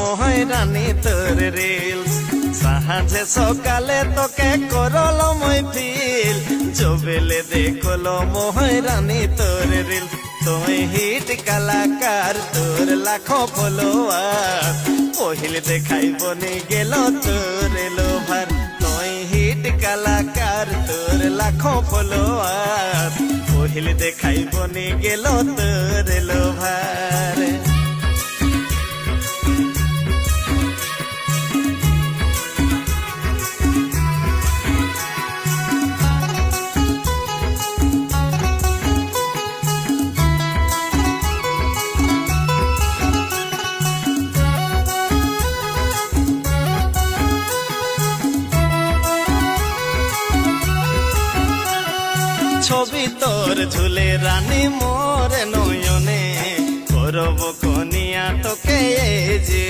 ময়রানি তোর রিলস সাহায্যে সকালে তোকে করল মই ফিল জবেলে দেখল ময়রানি তোর রিলস তুই হিট কলাকার তোর লাখো ফলোয়ার পহিল দেখাইব নি গেল তোর লোভার তুই হিট কলাকার তোর লাখো ফলোয়ার পহিল দেখাইব নি গেল তোর লোভার। ছবি তোর ঝুলে রানী মোর নয়নে করব কনিয়া তোকে যে